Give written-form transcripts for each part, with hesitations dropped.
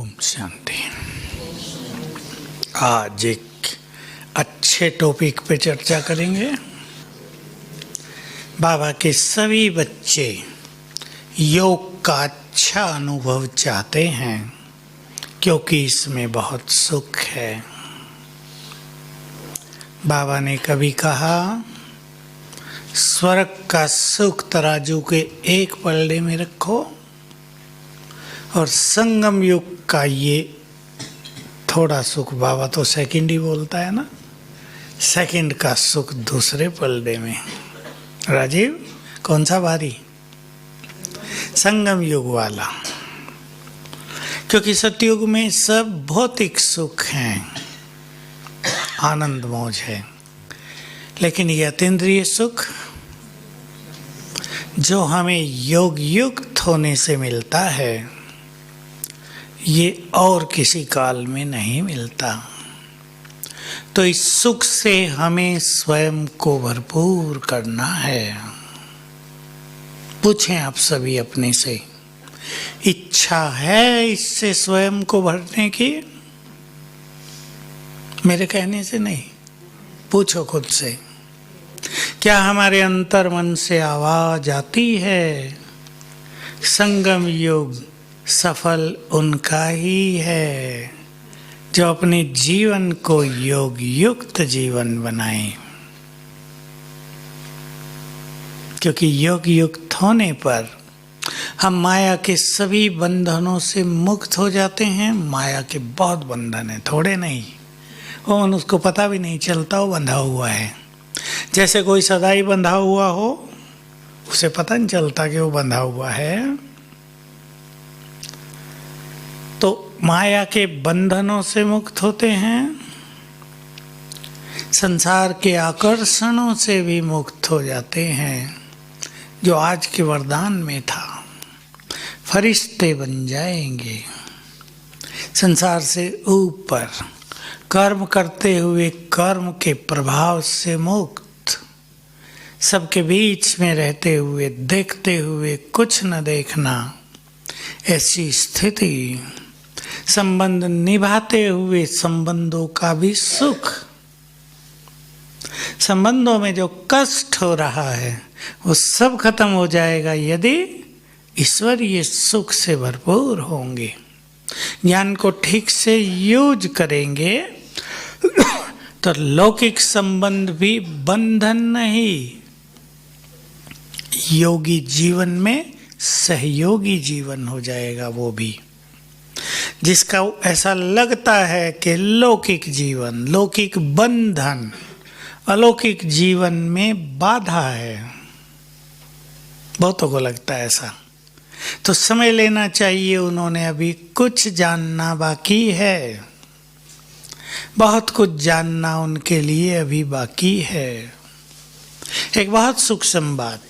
ओम शांति। आज एक अच्छे टॉपिक पे चर्चा करेंगे। बाबा के सभी बच्चे योग का अच्छा अनुभव चाहते हैं क्योंकि इसमें बहुत सुख है। बाबा ने कभी कहा, स्वर्ग का सुख तराजू के एक पलड़े में रखो और संगम युग का ये थोड़ा सुख, बाबा तो सेकंड ही बोलता है ना, सेकंड का सुख दूसरे पलड़े में। राजीव, कौन सा भारी? संगम युग वाला। क्योंकि सतयुग में सब भौतिक सुख हैं, आनंद मौज है, लेकिन ये अतीन्द्रिय सुख जो हमें योग युक्त होने से मिलता है, ये और किसी काल में नहीं मिलता। तो इस सुख से हमें स्वयं को भरपूर करना है। पूछें आप सभी अपने से, इच्छा है इससे स्वयं को भरने की? मेरे कहने से नहीं, पूछो खुद से। क्या हमारे अंतर मन से आवाज आती है, संगम युग सफल उनका ही है जो अपने जीवन को योग युक्त जीवन बनाए। क्योंकि योग युक्त होने पर हम माया के सभी बंधनों से मुक्त हो जाते हैं। माया के बहुत बंधन है, थोड़े नहीं। वो उसको पता भी नहीं चलता वो बंधा हुआ है। जैसे कोई सदाई बंधा हुआ हो, उसे पता नहीं चलता कि वो बंधा हुआ है। तो माया के बंधनों से मुक्त होते हैं, संसार के आकर्षणों से भी मुक्त हो जाते हैं। जो आज के वरदान में था, फरिश्ते बन जाएंगे, संसार से ऊपर, कर्म करते हुए कर्म के प्रभाव से मुक्त, सबके बीच में रहते हुए, देखते हुए कुछ न देखना, ऐसी स्थिति, संबंध निभाते हुए संबंधों का भी सुख, संबंधों में जो कष्ट हो रहा है वो सब खत्म हो जाएगा यदि ईश्वरीय सुख से भरपूर होंगे। ज्ञान को ठीक से यूज करेंगे तो लौकिक संबंध भी बंधन नहीं, योगी जीवन में सहयोगी जीवन हो जाएगा। वो भी जिसका ऐसा लगता है कि लौकिक जीवन, लौकिक बंधन अलौकिक जीवन में बाधा है, बहुतों को लगता है ऐसा। तो समय लेना चाहिए, उन्होंने अभी कुछ जानना बाकी है, बहुत कुछ जानना उनके लिए अभी बाकी है। एक बहुत सूक्ष्म बात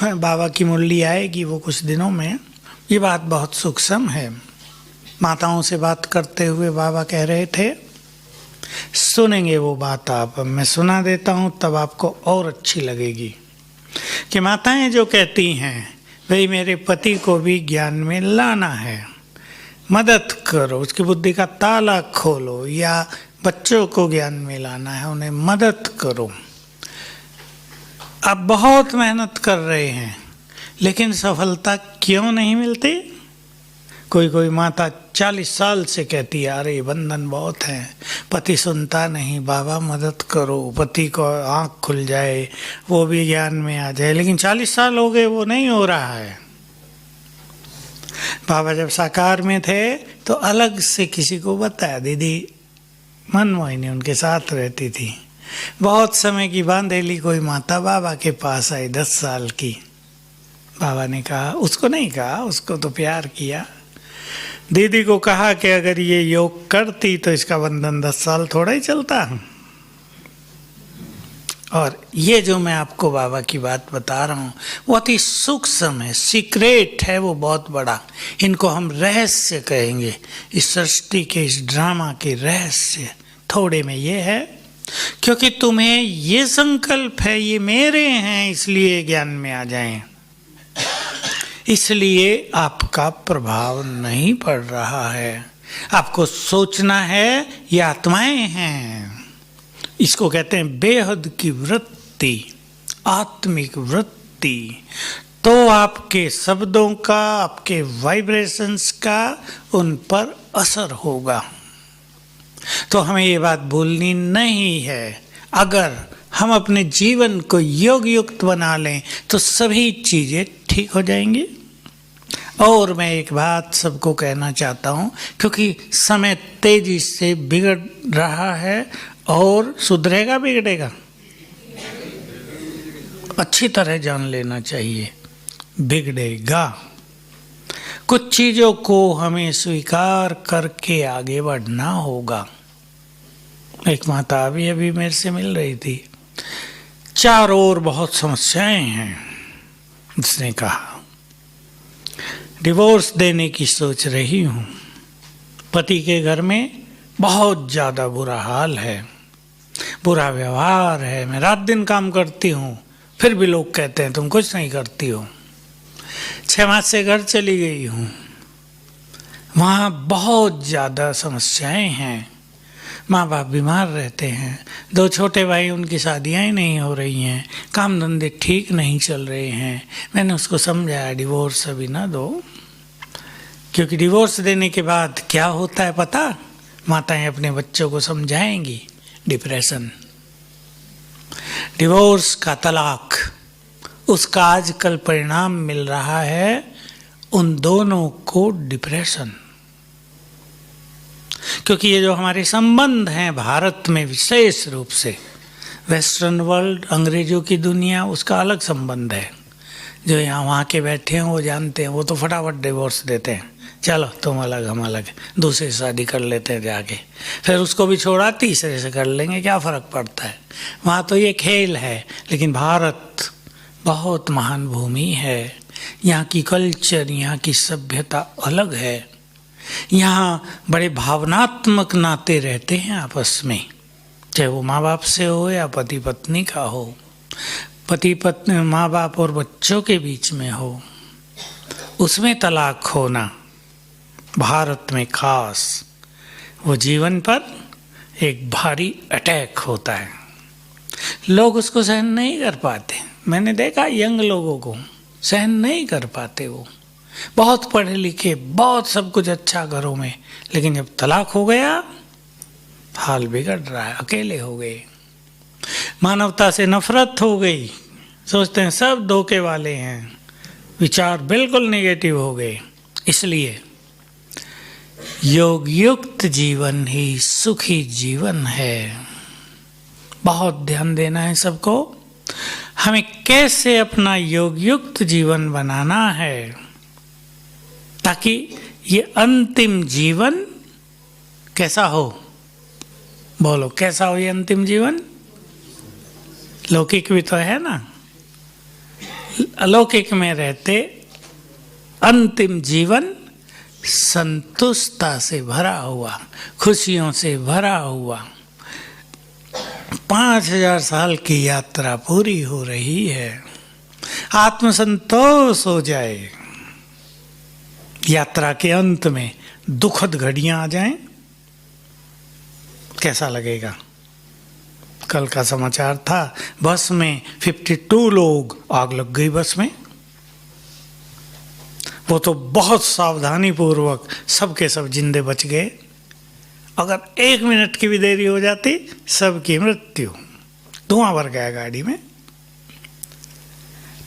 बाबा की मुरली आएगी वो कुछ दिनों में, ये बात बहुत सूक्ष्म है। माताओं से बात करते हुए बाबा कह रहे थे, सुनेंगे वो बात आप, मैं सुना देता हूँ तब आपको और अच्छी लगेगी। कि माताएं जो कहती हैं, भाई मेरे पति को भी ज्ञान में लाना है, मदद करो, उसकी बुद्धि का ताला खोलो, या बच्चों को ज्ञान में लाना है, उन्हें मदद करो। आप बहुत मेहनत कर रहे हैं लेकिन सफलता क्यों नहीं मिलती? कोई कोई माता 40 साल से कहती है, अरे बंधन बहुत है, पति सुनता नहीं, बाबा मदद करो, पति को आँख खुल जाए, वो भी ज्ञान में आ जाए, लेकिन 40 साल हो गए वो नहीं हो रहा है। बाबा जब साकार में थे तो अलग से किसी को बताया, दीदी मनमोहिनी उनके साथ रहती थी। बहुत समय की बांधेली कोई माता बाबा के पास आई, 10 साल की। बाबा ने कहा, उसको नहीं कहा, उसको तो प्यार किया, दीदी को कहा कि अगर ये योग करती तो इसका बंधन 10 साल थोड़ा ही चलता। और ये जो मैं आपको बाबा की बात बता रहा हूँ वो अति सूक्ष्म है, सीक्रेट है, वो बहुत बड़ा। इनको हम रहस्य कहेंगे। इस सृष्टि के, इस ड्रामा के रहस्य थोड़े में ये है, क्योंकि तुम्हें ये संकल्प है ये मेरे हैं इसलिए ज्ञान में आ जाएं। इसलिए आपका प्रभाव नहीं पड़ रहा है। आपको सोचना है ये आत्माएं हैं। इसको कहते हैं बेहद की वृत्ति, आत्मिक वृत्ति। तो आपके शब्दों का, आपके वाइब्रेशंस का उन पर असर होगा। तो हमें ये बात भूलनी नहीं है। अगर हम अपने जीवन को योग युक्त बना लें तो सभी चीज़ें ठीक हो जाएंगी। और मैं एक बात सबको कहना चाहता हूँ, क्योंकि समय तेजी से बिगड़ रहा है और सुधरेगा बिगड़ेगा, अच्छी तरह जान लेना चाहिए, बिगड़ेगा। कुछ चीज़ों को हमें स्वीकार करके आगे बढ़ना होगा। एक माता अभी मेरे से मिल रही थी, चारों ओर बहुत समस्याएं हैं। उसने कहा डिवोर्स देने की सोच रही हूँ, पति के घर में बहुत ज़्यादा बुरा हाल है, बुरा व्यवहार है, मैं रात दिन काम करती हूँ फिर भी लोग कहते हैं तुम कुछ नहीं करती हो। 6 मास से घर चली गई हूँ, वहाँ बहुत ज़्यादा समस्याएं हैं, माँ बाप बीमार रहते हैं, 2 छोटे भाई उनकी शादियाँ ही नहीं हो रही हैं, काम धंधे ठीक नहीं चल रहे हैं। मैंने उसको समझाया डिवोर्स अभी ना दो, क्योंकि डिवोर्स देने के बाद क्या होता है पता? माताएं अपने बच्चों को समझाएंगी, डिप्रेशन, डिवोर्स का तलाक, उसका आजकल परिणाम मिल रहा है उन दोनों को डिप्रेशन। क्योंकि ये जो हमारे संबंध हैं भारत में, विशेष रूप से वेस्टर्न वर्ल्ड, अंग्रेजों की दुनिया, उसका अलग संबंध है। जो यहाँ वहाँ के बैठे हैं वो जानते हैं, वो तो फटाफट डिवोर्स देते हैं, चलो तुम अलग हम अलग, दूसरी शादी कर लेते हैं जाके, फिर उसको भी छोड़ा तीसरे से कर लेंगे, क्या फ़र्क पड़ता है। वहाँ तो ये खेल है। लेकिन भारत बहुत महान भूमि है, यहाँ की कल्चर, यहाँ की सभ्यता अलग है। यहाँ बड़े भावनात्मक नाते रहते हैं आपस में, चाहे वो माँ बाप से हो या पति पत्नी का हो, पति पत्नी, माँ बाप और बच्चों के बीच में हो, उसमें तलाक होना भारत में खास वो जीवन पर एक भारी अटैक होता है। लोग उसको सहन नहीं कर पाते। मैंने देखा यंग लोगों को सहन नहीं कर पाते, वो बहुत पढ़े लिखे, बहुत सब कुछ अच्छा घरों में, लेकिन जब तलाक हो गया हाल बिगड़ रहा है, अकेले हो गए, मानवता से नफरत हो गई, सोचते हैं सब धोखे वाले हैं, विचार बिल्कुल नेगेटिव हो गए। इसलिए योग युक्त जीवन ही सुखी जीवन है। बहुत ध्यान देना है सबको, हमें कैसे अपना योग युक्त जीवन बनाना है ताकि ये अंतिम जीवन कैसा हो। बोलो कैसा हो ये अंतिम जीवन? लौकिक भी तो है ना, अलौकिक में रहते अंतिम जीवन संतुष्टता से भरा हुआ, खुशियों से भरा हुआ। 5000 साल की यात्रा पूरी हो रही है, आत्मसंतोष हो जाए। यात्रा के अंत में दुखद घड़ियां आ जाएं, कैसा लगेगा? कल का समाचार था, बस में 52 लोग, आग लग गई बस में। वो तो बहुत सावधानी पूर्वक सबके सब जिंदे बच गए। अगर 1 मिनट की भी देरी हो जाती सबकी मृत्यु, धुआं भर गया गाड़ी में।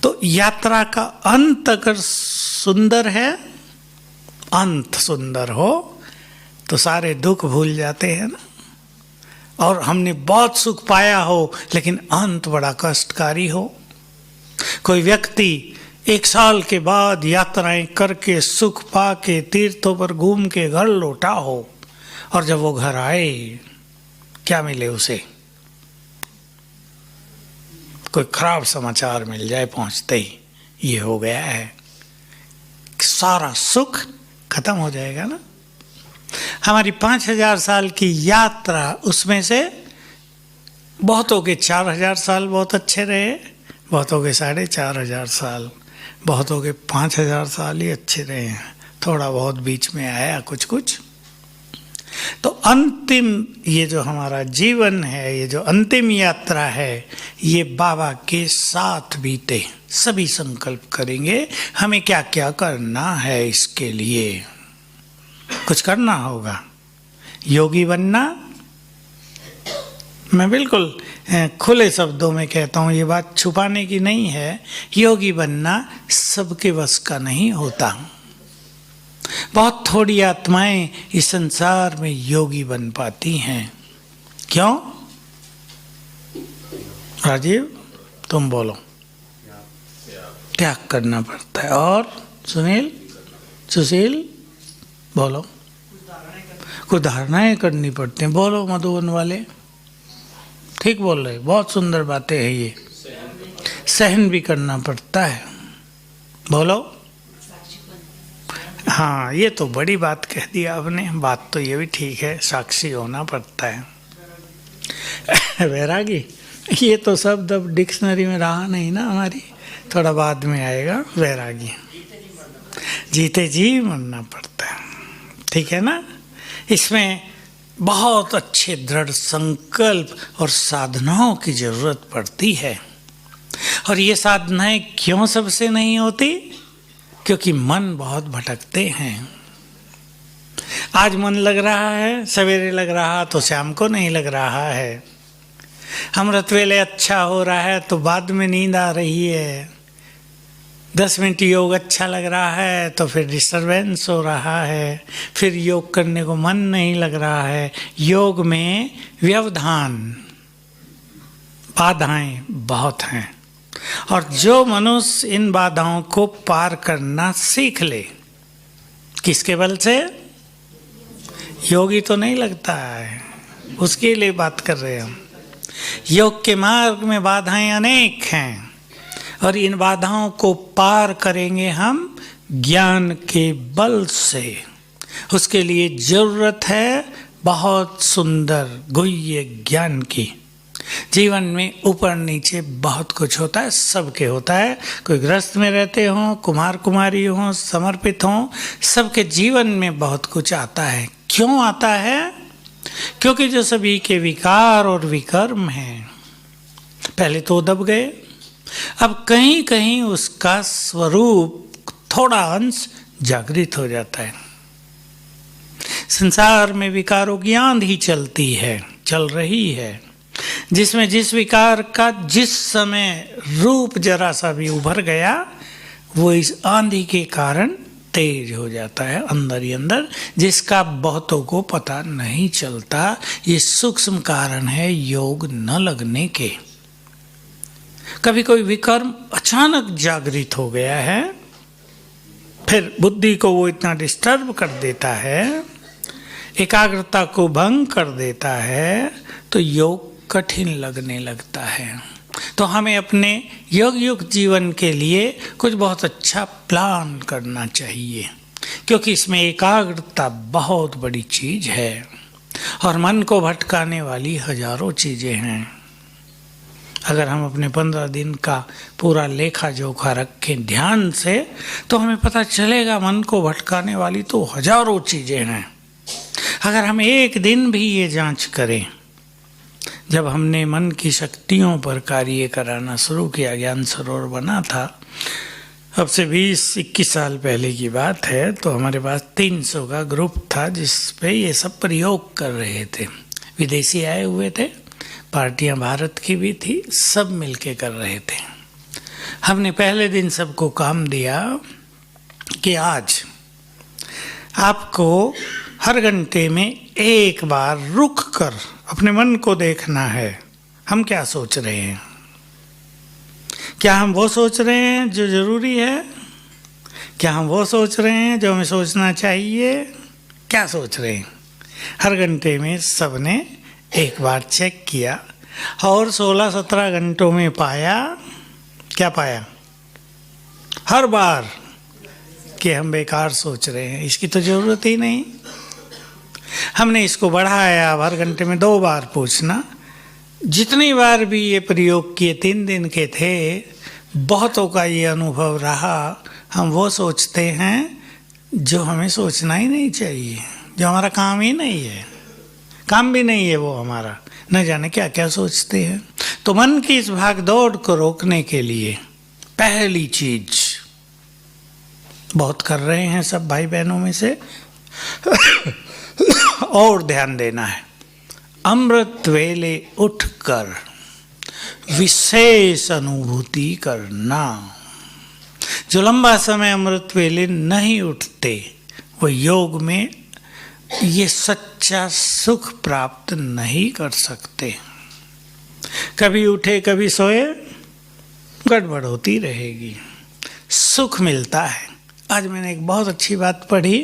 तो यात्रा का अंत अगर सुंदर है, अंत सुंदर हो तो सारे दुख भूल जाते हैं ना। और हमने बहुत सुख पाया हो लेकिन अंत बड़ा कष्टकारी हो। कोई व्यक्ति 1 साल के बाद यात्राएं करके सुख पा के तीर्थों पर घूम के घर लौटा हो और जब वो घर आए क्या मिले उसे? कोई खराब समाचार मिल जाए पहुंचते ही, ये हो गया है, सारा सुख खत्म हो जाएगा ना। हमारी 5000 साल की यात्रा, उसमें से बहुतों के 4000 साल बहुत अच्छे रहे, बहुतों के 4500 साल बहुत हो गए, 5000 साल ही अच्छे रहे हैं, थोड़ा बहुत बीच में आया कुछ कुछ। तो अंतिम ये जो हमारा जीवन है, ये जो अंतिम यात्रा है, ये बाबा के साथ बीते। सभी संकल्प करेंगे हमें क्या क्या करना है, इसके लिए कुछ करना होगा। योगी बनना, मैं बिल्कुल खुले शब्दों में कहता हूँ, ये बात छुपाने की नहीं है। योगी बनना सबके बस का नहीं होता। बहुत थोड़ी आत्माएं इस संसार में योगी बन पाती हैं। क्यों? राजीव तुम बोलो। त्याग करना पड़ता है। और सुशील बोलो। कुछ धारणाएं करनी पड़ती हैं। बोलो मधुबन वाले, ठीक बोल रहे, बहुत सुंदर बातें हैं ये। सहन भी करना पड़ता है। बोलो। हाँ, ये तो बड़ी बात कह दी आपने। बात तो ये भी ठीक है, साक्षी होना पड़ता है। वैरागी, ये तो शब्द अब डिक्शनरी में रहा नहीं ना हमारी, थोड़ा बाद में आएगा। वैरागी, जीते जी मरना पड़ता है, ठीक है ना। इसमें बहुत अच्छे दृढ़ संकल्प और साधनाओं की जरूरत पड़ती है। और ये साधनाएं क्यों सबसे नहीं होती? क्योंकि मन बहुत भटकते हैं। आज मन लग रहा है, सवेरे लग रहा तो शाम को नहीं लग रहा है। अमृत वेले अच्छा हो रहा है तो बाद में नींद आ रही है। 10 मिनट योग अच्छा लग रहा है तो फिर डिस्टरबेंस हो रहा है, फिर योग करने को मन नहीं लग रहा है। योग में व्यवधान, बाधाएं बहुत हैं। और जो मनुष्य इन बाधाओं को पार करना सीख ले, किसके बल से? योगी तो नहीं लगता है, उसके लिए बात कर रहे हैं हम। योग के मार्ग में बाधाएं अनेक हैं और इन बाधाओं को पार करेंगे हम ज्ञान के बल से। उसके लिए जरूरत है बहुत सुंदर गुह्य ज्ञान की। जीवन में ऊपर नीचे बहुत कुछ होता है, सबके होता है। कोई गृहस्थ में रहते हों, कुमार कुमारी हों, समर्पित हों, सबके जीवन में बहुत कुछ आता है। क्यों आता है? क्योंकि जो सभी के विकार और विकर्म हैं, पहले तो दब गए, अब कहीं कहीं उसका स्वरूप थोड़ा अंश जागृत हो जाता है। संसार में विकारों की आंधी चलती है, चल रही है, जिसमें जिस विकार का जिस समय रूप जरा सा भी उभर गया, वो इस आंधी के कारण तेज हो जाता है अंदर ही अंदर, जिसका बहुतों को पता नहीं चलता। ये सूक्ष्म कारण है योग न लगने के। कभी कोई विकर्म अचानक जागृत हो गया है, फिर बुद्धि को वो इतना डिस्टर्ब कर देता है, एकाग्रता को भंग कर देता है, तो योग कठिन लगने लगता है। तो हमें अपने योग युक्त जीवन के लिए कुछ बहुत अच्छा प्लान करना चाहिए, क्योंकि इसमें एकाग्रता बहुत बड़ी चीज है और मन को भटकाने वाली हजारों चीजें हैं। अगर हम अपने 15 दिन का पूरा लेखा जोखा रखें ध्यान से, तो हमें पता चलेगा मन को भटकाने वाली तो हजारों चीजें हैं। अगर हम एक दिन भी ये जांच करें, जब हमने मन की शक्तियों पर कार्य कराना शुरू किया, ज्ञान सरोवर बना था, अब से 20-21 साल पहले की बात है, तो हमारे पास 300 का ग्रुप था जिस पे ये सब प्रयोग कर रहे थे। विदेशी आए हुए थे, पार्टियां भारत की भी थी, सब मिलके कर रहे थे। हमने पहले दिन सबको काम दिया कि आज आपको हर घंटे में एक बार रुक कर अपने मन को देखना है, हम क्या सोच रहे हैं। क्या हम वो सोच रहे हैं जो जरूरी है? क्या हम वो सोच रहे हैं जो हमें सोचना चाहिए? क्या सोच रहे हैं? हर घंटे में सबने एक बार चेक किया और 16-17 घंटों में पाया, क्या पाया? हर बार कि हम बेकार सोच रहे हैं, इसकी तो जरूरत ही नहीं। हमने इसको बढ़ाया, हर घंटे में 2 बार पूछना। जितनी बार भी ये प्रयोग किए, 3 दिन के थे, बहुतों का ये अनुभव रहा, हम वो सोचते हैं जो हमें सोचना ही नहीं चाहिए, जो हमारा काम ही नहीं है, काम भी नहीं है वो हमारा, न जाने क्या क्या सोचते हैं। तो मन की इस भाग दौड़ को रोकने के लिए पहली चीज, बहुत कर रहे हैं सब भाई बहनों में से और ध्यान देना है, अमृत वेले उठकर विशेष अनुभूति करना। जो लंबा समय अमृत वेले नहीं उठते वो योग में ये सच्चा सुख प्राप्त नहीं कर सकते। कभी उठे कभी सोए, गड़बड़ होती रहेगी। सुख मिलता है। आज मैंने एक बहुत अच्छी बात पढ़ी,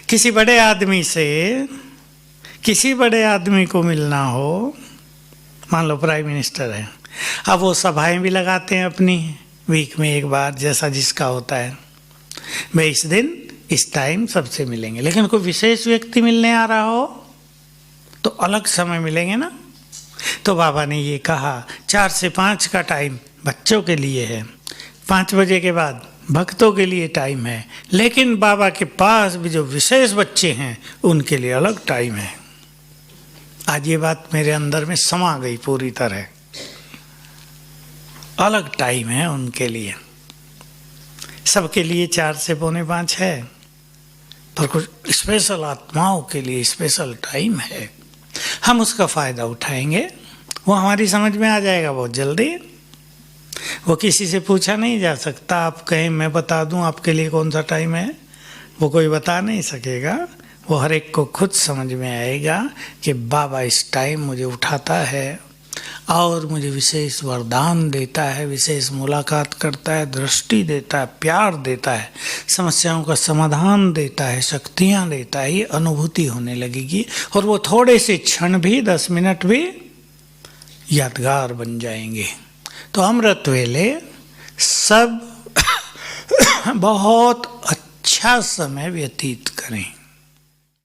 किसी बड़े आदमी से किसी बड़े आदमी को मिलना हो, मान लो प्राइम मिनिस्टर है, अब वो सभाएं भी लगाते हैं अपनी, वीक में एक बार जैसा जिसका होता है, मैं इस दिन इस टाइम सबसे मिलेंगे। लेकिन कोई विशेष व्यक्ति मिलने आ रहा हो तो अलग समय मिलेंगे ना। तो बाबा ने ये कहा 4 से 5 का टाइम बच्चों के लिए है, 5 बजे के बाद भक्तों के लिए टाइम है, लेकिन बाबा के पास भी जो विशेष बच्चे हैं उनके लिए अलग टाइम है। आज ये बात मेरे अंदर में समा गई पूरी तरह, अलग टाइम है उनके लिए। सबके लिए 4 से 4:45 है, पर कुछ स्पेशल आत्माओं के लिए स्पेशल टाइम है। हम उसका फ़ायदा उठाएंगे, वो हमारी समझ में आ जाएगा बहुत जल्दी। वो किसी से पूछा नहीं जा सकता, आप कहें मैं बता दूं आपके लिए कौन सा टाइम है, वो कोई बता नहीं सकेगा। वो हर एक को खुद समझ में आएगा कि बाबा इस टाइम मुझे उठाता है और मुझे विशेष वरदान देता है, विशेष मुलाकात करता है, दृष्टि देता है, प्यार देता है, समस्याओं का समाधान देता है, शक्तियाँ देता है। ये अनुभूति होने लगेगी और वो थोड़े से क्षण भी, 10 मिनट भी यादगार बन जाएंगे। तो अमृत वेले सब बहुत अच्छा समय व्यतीत करें।